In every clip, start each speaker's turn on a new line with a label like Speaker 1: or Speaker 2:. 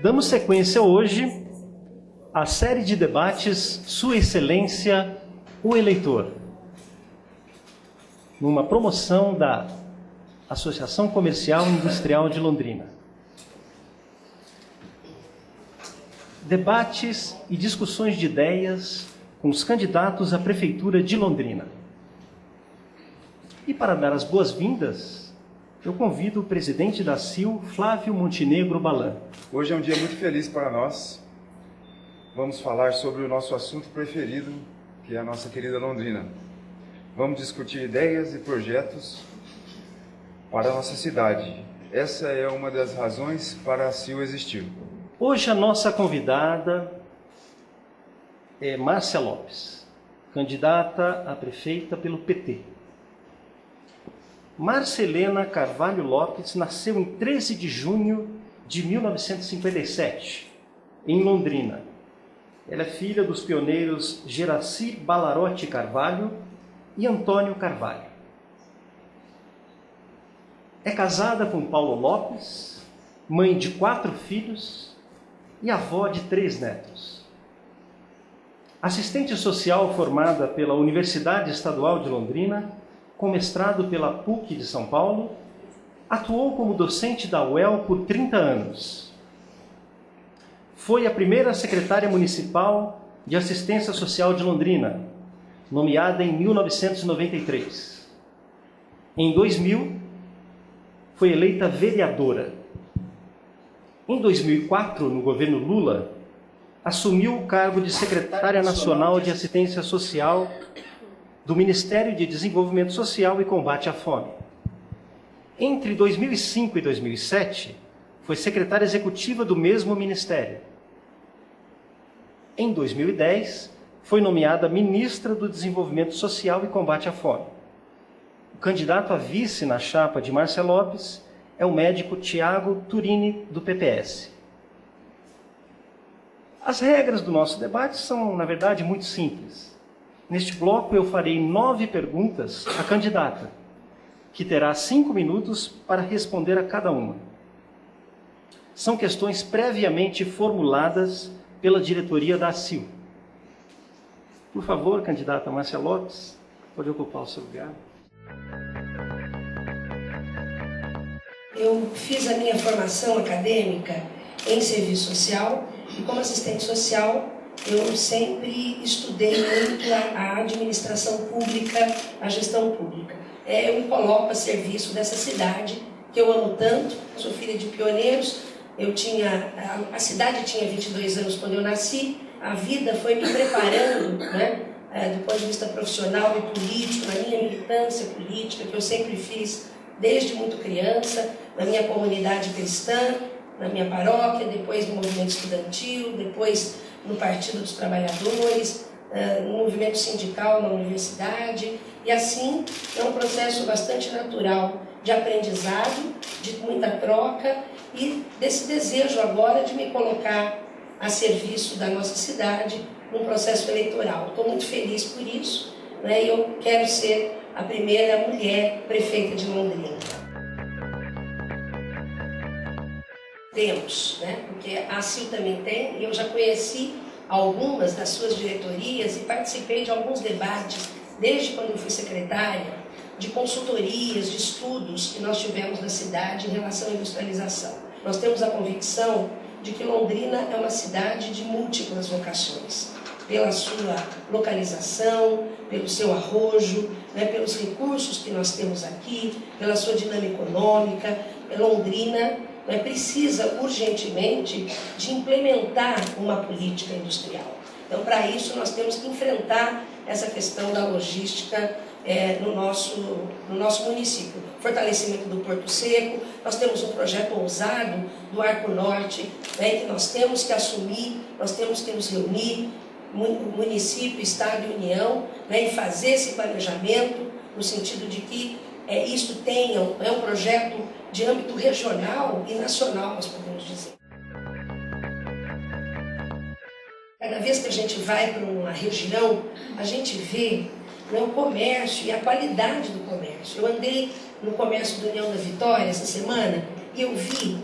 Speaker 1: Damos sequência hoje à série de debates Sua Excelência, o Eleitor, numa promoção da Associação Comercial e Industrial de Londrina. Debates e discussões de ideias com os candidatos à Prefeitura de Londrina. E para dar as boas-vindas, eu convido o presidente da CIL, Flávio Montenegro Balan.
Speaker 2: Hoje é um dia muito feliz para nós. Vamos falar sobre o nosso assunto preferido, que é a nossa querida Londrina. Vamos discutir ideias e projetos para a nossa cidade. Essa é uma das razões para a CIL existir.
Speaker 1: Hoje a nossa convidada é Márcia Lopes, candidata a prefeita pelo PT. Márcia Helena Carvalho Lopes nasceu em 13 de junho de 1957, em Londrina. Ela é filha dos pioneiros Geraci Balarotti Carvalho e Antônio Carvalho. É casada com Paulo Lopes, mãe de 4 filhos e avó de 3 netos. Assistente social formada pela Universidade Estadual de Londrina, com mestrado pela PUC de São Paulo, atuou como docente da UEL por 30 anos. Foi a primeira secretária municipal de Assistência Social de Londrina, nomeada em 1993. Em 2000, foi eleita vereadora. Em 2004, no governo Lula, assumiu o cargo de secretária nacional de Assistência Social do Ministério de Desenvolvimento Social e Combate à Fome. Entre 2005 e 2007, foi secretária executiva do mesmo ministério. Em 2010, foi nomeada ministra do Desenvolvimento Social e Combate à Fome. O candidato a vice na chapa de Márcia Lopes é o médico Tiago Turini, do PPS. As regras do nosso debate são, na verdade, muito simples. Neste bloco eu farei 9 perguntas à candidata, que terá 5 minutos para responder a cada uma. São questões previamente formuladas pela diretoria da CIL. Por favor, candidata Márcia Lopes, pode ocupar o seu lugar.
Speaker 3: Eu fiz a minha formação acadêmica em serviço social e como assistente social eu sempre estudei muito a administração pública, a gestão pública. Eu me coloco a serviço dessa cidade que eu amo tanto. Sou filha de pioneiros. A cidade tinha 22 anos quando eu nasci. A vida foi me preparando, do ponto de vista profissional e político, na minha militância política, que eu sempre fiz desde muito criança, na minha comunidade cristã, na minha paróquia, depois no movimento estudantil, depois no Partido dos Trabalhadores, no movimento sindical na universidade. E assim é um processo bastante natural de aprendizado, de muita troca e desse desejo agora de me colocar a serviço da nossa cidade num processo eleitoral. Estou muito feliz por isso, e eu quero ser a primeira mulher prefeita de Londrina. Temos, porque a CIL também tem, e eu já conheci algumas das suas diretorias e participei de alguns debates, desde quando eu fui secretária, de consultorias, de estudos que nós tivemos na cidade em relação à industrialização. Nós temos a convicção de que Londrina é uma cidade de múltiplas vocações, pela sua localização, pelo seu arrojo, pelos recursos que nós temos aqui, pela sua dinâmica econômica. Londrina precisa urgentemente de implementar uma política industrial. Então, para isso, nós temos que enfrentar essa questão da logística no nosso município. Fortalecimento do Porto Seco, nós temos um projeto ousado do Arco Norte, que nós temos que assumir, nós temos que nos reunir, município, Estado e União, e fazer esse planejamento no sentido de que isto tenha um projeto de âmbito regional e nacional, nós podemos dizer. Cada vez que a gente vai para uma região, a gente vê o comércio e a qualidade do comércio. Eu andei no comércio do União da Vitória essa semana e eu vi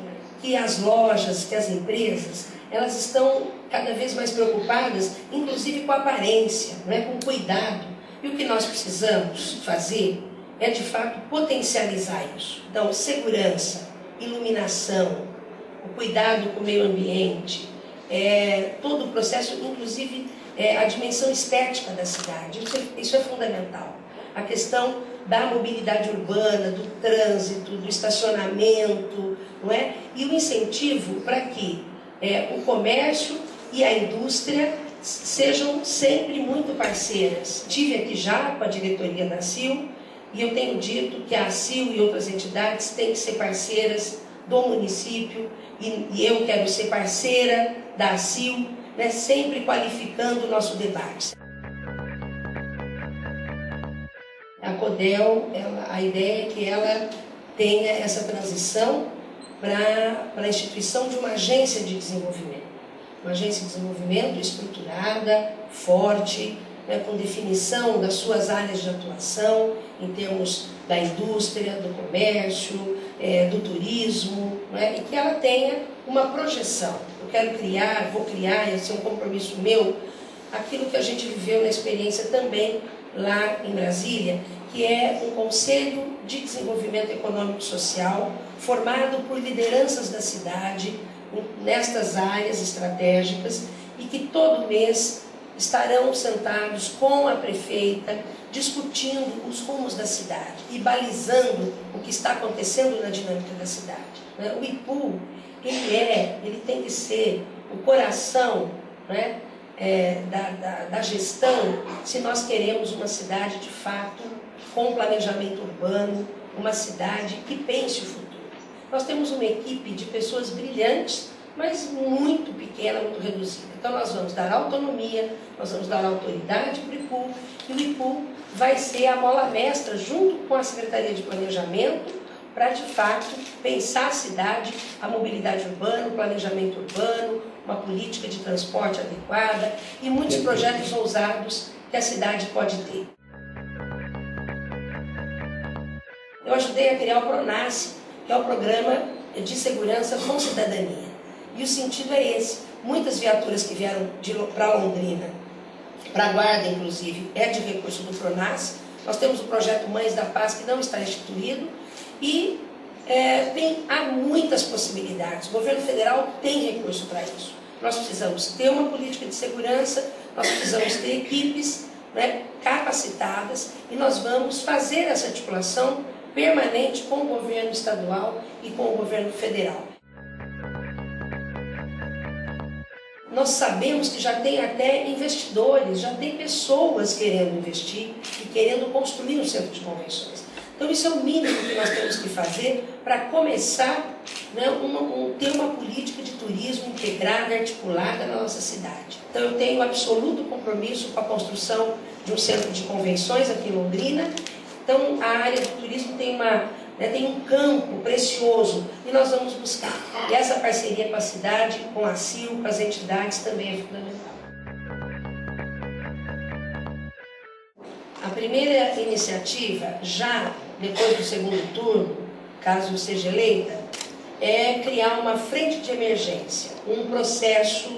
Speaker 3: que as lojas, que as empresas, elas estão cada vez mais preocupadas, inclusive com a aparência, né, com cuidado. E o que nós precisamos fazer é, de fato, potencializar isso. Então, segurança, iluminação, o cuidado com o meio ambiente, todo o processo, inclusive a dimensão estética da cidade, isso é fundamental. A questão da mobilidade urbana, do trânsito, do estacionamento, não é? E o incentivo para que o comércio e a indústria sejam sempre muito parceiras. Estive aqui já com a diretoria da ACIL e eu tenho dito que a ACIL e outras entidades têm que ser parceiras do município e eu quero ser parceira da ACIL, né, sempre qualificando o nosso debate. A CODEL, a ideia é que ela tenha essa transição para a instituição de uma agência de desenvolvimento. Uma agência de desenvolvimento estruturada, forte, né, com definição das suas áreas de atuação, em termos da indústria, do comércio, do turismo, né, e que ela tenha uma projeção. Eu quero criar, vou criar, esse é um compromisso meu, aquilo que a gente viveu na experiência também lá em Brasília, que é um Conselho de Desenvolvimento Econômico e Social, formado por lideranças da cidade, nestas áreas estratégicas, e que todo mês estarão sentados com a prefeita, discutindo os rumos da cidade e balizando o que está acontecendo na dinâmica da cidade. O IPU, ele tem que ser o coração, né, da gestão, se nós queremos uma cidade de fato com planejamento urbano, uma cidade que pense o futuro. Nós temos uma equipe de pessoas brilhantes, mas muito pequena, muito reduzida. Então nós vamos dar autonomia, nós vamos dar autoridade para o IPU, e o IPU vai ser a mola mestra, junto com a Secretaria de Planejamento, para de fato pensar a cidade, a mobilidade urbana, o planejamento urbano, uma política de transporte adequada e muitos projetos ousados que a cidade pode ter. Eu ajudei a criar o PRONASSE, que é o Programa de Segurança com Cidadania. E o sentido é esse. Muitas viaturas que vieram para Londrina, para a Guarda inclusive, é de recurso do PRONASSE. Nós temos o projeto Mães da Paz, que não está instituído, e há muitas possibilidades. O governo federal tem recurso para isso. Nós precisamos ter uma política de segurança, nós precisamos ter equipes, né, capacitadas, e nós vamos fazer essa articulação permanente com o governo estadual e com o governo federal. Nós sabemos que já tem até investidores, já tem pessoas querendo investir e querendo construir um centro de convenções. Então isso é o mínimo que nós temos que fazer para começar, né, ter uma política de turismo integrada, articulada na nossa cidade. Então eu tenho absoluto compromisso com a construção de um centro de convenções aqui em Londrina. Então a área do turismo tem um campo precioso e nós vamos buscar. E essa parceria com a cidade, com a CIL, com as entidades também é fundamental. A primeira iniciativa, já depois do segundo turno, caso eu seja eleita, é criar uma frente de emergência, um processo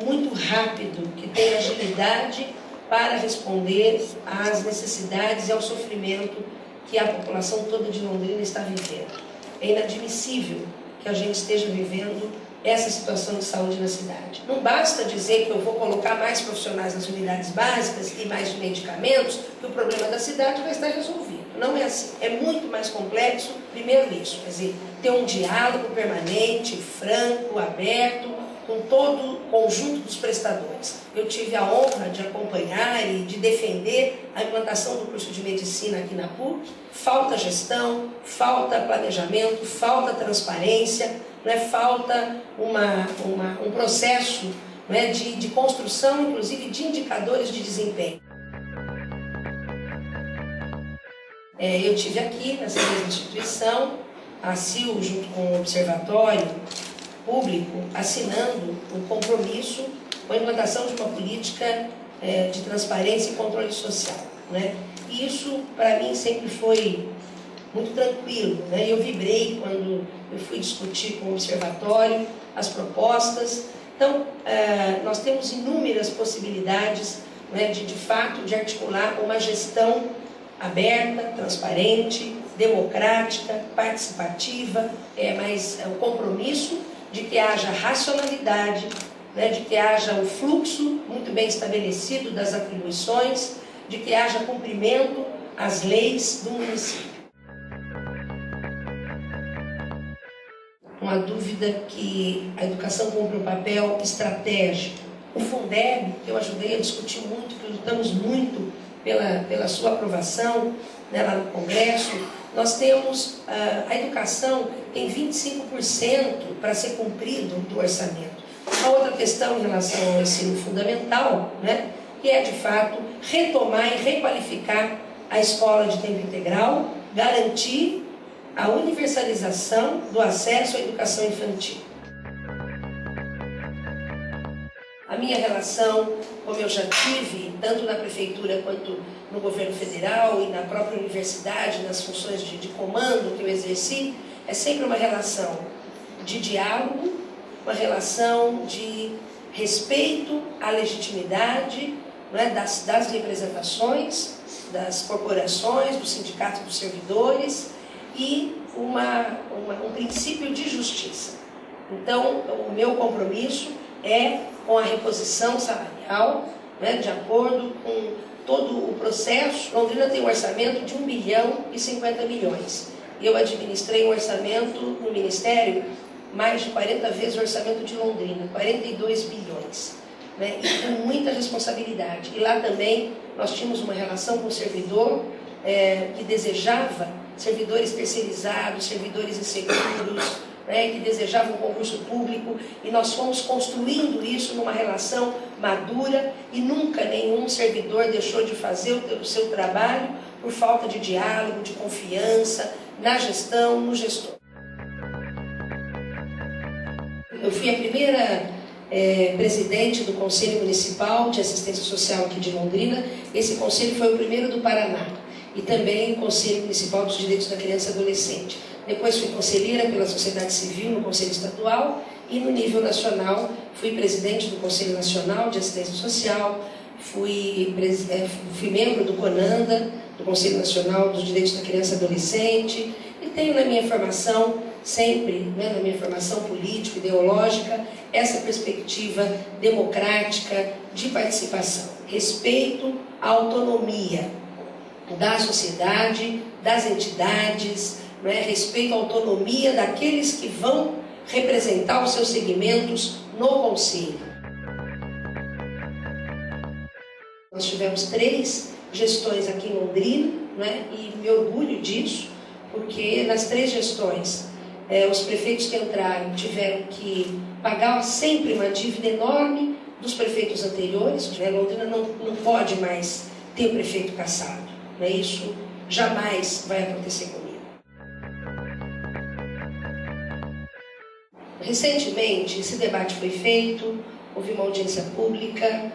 Speaker 3: muito rápido, que tenha agilidade para responder às necessidades e ao sofrimento que a população toda de Londrina está vivendo. É inadmissível que a gente esteja vivendo essa situação de saúde na cidade. Não basta dizer que eu vou colocar mais profissionais nas unidades básicas e mais medicamentos, que o problema da cidade vai estar resolvido. Não é assim. É muito mais complexo, primeiro isso, quer dizer, ter um diálogo permanente, franco, aberto, com todo o conjunto dos prestadores. Eu tive a honra de acompanhar e de defender a implantação do curso de medicina aqui na PUC. Falta gestão, falta planejamento, falta transparência, né? Falta um processo, né, de construção, inclusive, de indicadores de desempenho. Eu tive aqui, nessa mesma instituição, a CIL, junto com o Observatório Público, assinando um compromisso com a implantação de uma política de transparência e controle social, né? E isso, para mim, sempre foi muito tranquilo, né? Eu vibrei quando eu fui discutir com o observatório as propostas. Então, nós temos inúmeras possibilidades, né, de fato, de articular uma gestão aberta, transparente, democrática, participativa, mas o compromisso de que haja racionalidade, né, de que haja um fluxo muito bem estabelecido das atribuições, de que haja cumprimento às leis do município. Uma dúvida que a educação cumpre um papel estratégico. O Fundeb, que eu ajudei a discutir muito, que lutamos muito pela sua aprovação, né, lá no Congresso, nós temos, a educação tem 25% para ser cumprido do orçamento. A outra questão em relação ao ensino fundamental, né, que é de fato retomar e requalificar a escola de tempo integral, garantir a universalização do acesso à educação infantil. A minha relação, como eu já tive, tanto na prefeitura quanto no governo federal e na própria universidade, nas funções de comando que eu exerci, é sempre uma relação de diálogo, uma relação de respeito à legitimidade, né, das representações, das corporações, dos sindicatos dos servidores e um princípio de justiça. Então, o meu compromisso é com a reposição salarial, né, de acordo com todo o processo. Londrina tem um orçamento de 1 bilhão e 50 milhões. Eu administrei um orçamento no Ministério mais de 40 vezes o orçamento de Londrina, 42 bilhões. Né, e com muita responsabilidade. E lá também nós tínhamos uma relação com o servidor que desejava servidores terceirizados, servidores inseguros, né, que desejavam um concurso público, e nós fomos construindo isso numa relação madura e nunca nenhum servidor deixou de fazer o seu trabalho por falta de diálogo, de confiança na gestão, no gestor. Eu fui a primeira presidente do Conselho Municipal de Assistência Social aqui de Londrina. Esse conselho foi o primeiro do Paraná, e também o Conselho Municipal dos Direitos da Criança e Adolescente. Depois fui conselheira pela sociedade civil no Conselho Estadual, e no nível nacional fui presidente do Conselho Nacional de Assistência Social, fui membro do CONANDA, do Conselho Nacional dos Direitos da Criança e Adolescente, e tenho na minha formação, sempre, né, na minha formação política, ideológica, essa perspectiva democrática de participação, respeito à autonomia da sociedade, das entidades, né, respeito à autonomia daqueles que vão representar os seus segmentos no Conselho. Nós tivemos 3 gestões aqui em Londrina, né, e me orgulho disso, porque nas 3 gestões os prefeitos que entraram tiveram que pagar sempre uma dívida enorme dos prefeitos anteriores. Né? Londrina não pode mais ter o prefeito cassado. Né? Isso jamais vai acontecer comigo. Recentemente, esse debate foi feito, houve uma audiência pública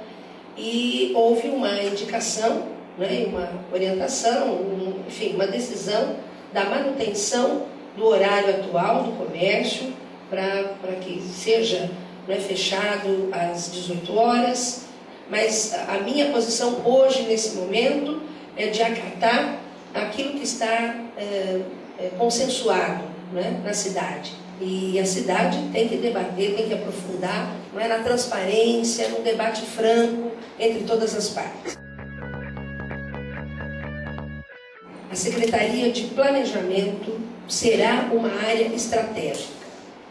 Speaker 3: e houve uma indicação, né, uma orientação, enfim, uma decisão da manutenção do horário atual do comércio, para que seja, né, fechado às 18 horas, mas a minha posição hoje, nesse momento, é de acatar aquilo que está consensuado, né, na cidade. E a cidade tem que debater, tem que aprofundar, não é, na transparência, num debate franco entre todas as partes. A Secretaria de Planejamento será uma área estratégica,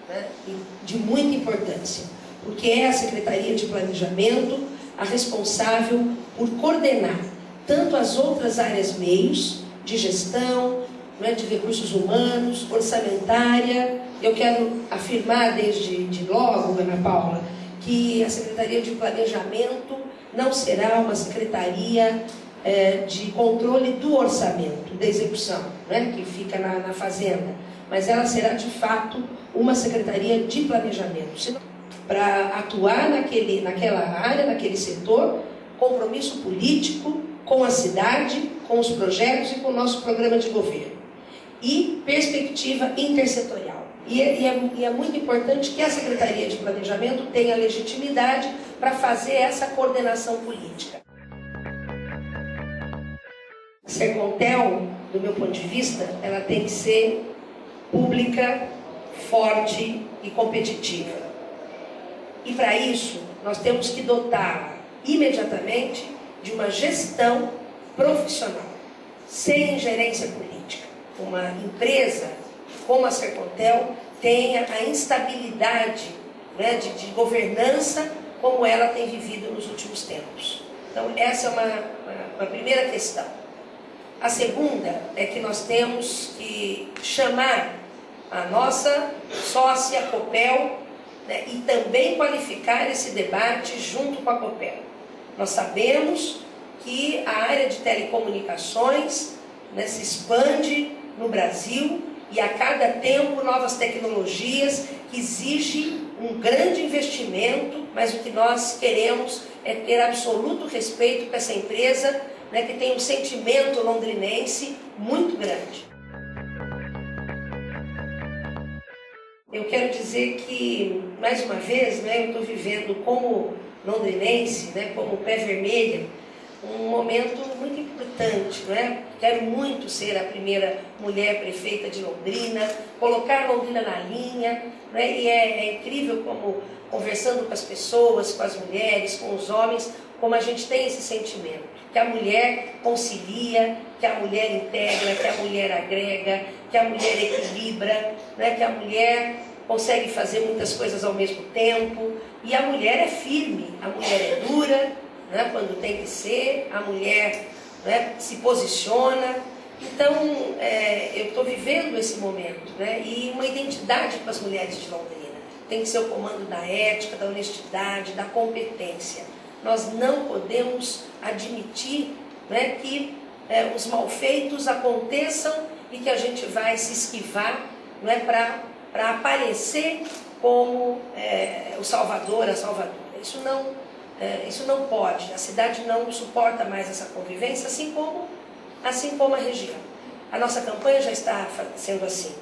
Speaker 3: né, e de muita importância, porque é a Secretaria de Planejamento a responsável por coordenar tanto as outras áreas meios de gestão, né, de recursos humanos, orçamentária. Eu quero afirmar desde logo, Ana Paula, que a Secretaria de Planejamento não será uma secretaria de controle do orçamento, da execução, né, que fica na Fazenda, mas ela será de fato uma secretaria de planejamento, para atuar naquela área, naquele setor, compromisso político com a cidade, com os projetos e com o nosso programa de governo. e perspectiva intersetorial. E é muito importante que a Secretaria de Planejamento tenha legitimidade para fazer essa coordenação política. A Sercontel, do meu ponto de vista, ela tem que ser pública, forte e competitiva. E para isso, nós temos que dotar imediatamente de uma gestão profissional, sem ingerência política. Uma empresa como a Sercontel tenha a instabilidade, né, de governança como ela tem vivido nos últimos tempos. Então, essa é uma primeira questão. A segunda é que nós temos que chamar a nossa sócia Copel, né, e também qualificar esse debate junto com a Copel. Nós sabemos que a área de telecomunicações, né, se expande no Brasil e a cada tempo novas tecnologias que exigem um grande investimento, mas o que nós queremos é ter absoluto respeito com essa empresa, né, que tem um sentimento londrinense muito grande. Eu quero dizer que, mais uma vez, né, eu estou vivendo como londrinense, né, como pé vermelha, um momento muito importante, né? Quero muito ser a primeira mulher prefeita de Londrina, colocar Londrina na linha, né? E é incrível como, conversando com as pessoas, com as mulheres, com os homens, como a gente tem esse sentimento, que a mulher concilia, que a mulher integra, que a mulher agrega, que a mulher equilibra, né? Que a mulher consegue fazer muitas coisas ao mesmo tempo, e a mulher é firme, a mulher é dura, né, quando tem que ser, a mulher, né, se posiciona. Então, eu estou vivendo esse momento, né, e uma identidade para as mulheres de Londrina. Tem que ser o comando da ética, da honestidade, da competência. Nós não podemos admitir, né, que os malfeitos aconteçam e que a gente vai se esquivar, né, para aparecer como o salvador, a salvadora. Isso não pode, a cidade não suporta mais essa convivência, assim como a região. A nossa campanha já está sendo assim.